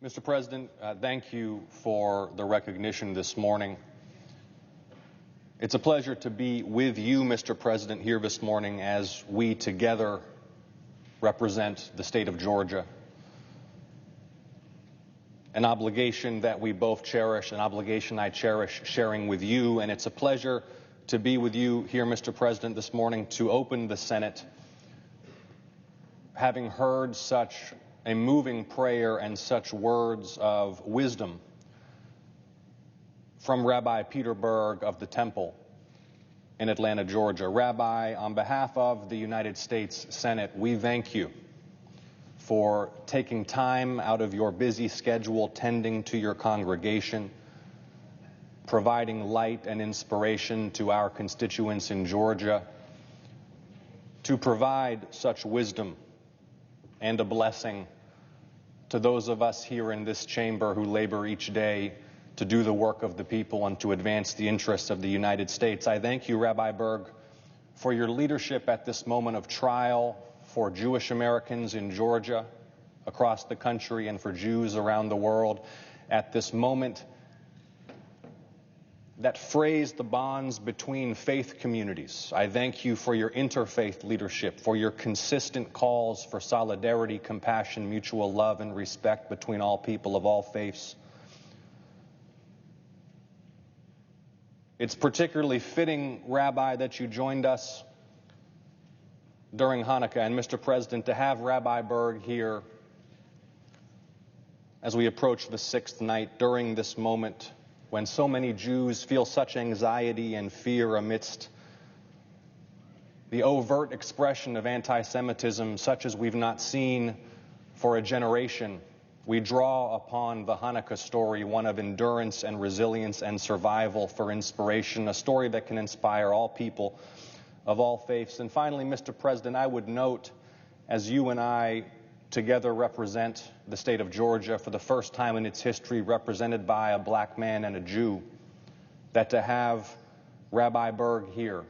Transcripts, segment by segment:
Mr. President, thank you for the recognition this morning. It's a pleasure to be with you, Mr. President, here this morning as we together represent the state of Georgia. An obligation that we both cherish, an obligation I cherish sharing with you, and it's a pleasure to be with you here, Mr. President, this morning to open the Senate, having heard such a moving prayer and such words of wisdom from Rabbi Peter Berg of the Temple in Atlanta, Georgia. Rabbi, on behalf of the United States Senate, we thank you for taking time out of your busy schedule, tending to your congregation, providing light and inspiration to our constituents in Georgia, to provide such wisdom and a blessing to those of us here in this chamber who labor each day to do the work of the people and to advance the interests of the United States. I thank you, Rabbi Berg, for your leadership at this moment of trial for Jewish Americans in Georgia, across the country, and for Jews around the world at this moment that phrase the bonds between faith communities. I thank you for your interfaith leadership, for your consistent calls for solidarity, compassion, mutual love, and respect between all people of all faiths. It's particularly fitting, Rabbi, that you joined us during Hanukkah, and Mr. President, to have Rabbi Berg here as we approach the sixth night during this moment when so many Jews feel such anxiety and fear amidst the overt expression of anti-Semitism such as we've not seen for a generation. We draw upon the Hanukkah story, one of endurance and resilience and survival, for inspiration, a story that can inspire all people of all faiths. And finally, Mr. President, I would note, as you and I together represent the state of Georgia for the first time in its history, represented by a black man and a Jew, that to have Rabbi Berg here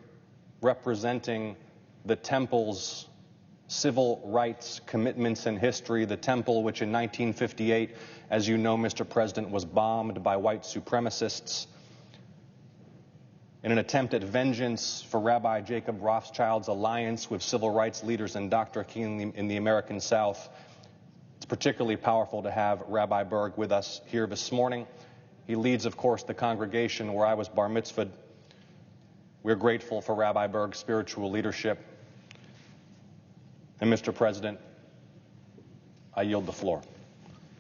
representing the temple's civil rights commitments and history, the temple which in 1958, as you know, Mr. President, was bombed by white supremacists in an attempt at vengeance for Rabbi Jacob Rothschild's alliance with civil rights leaders and Dr. King in the American South. It's particularly powerful to have Rabbi Berg with us here this morning. He leads, of course, the congregation where I was bar mitzvahed. We're grateful for Rabbi Berg's spiritual leadership. And Mr. President, I yield the floor.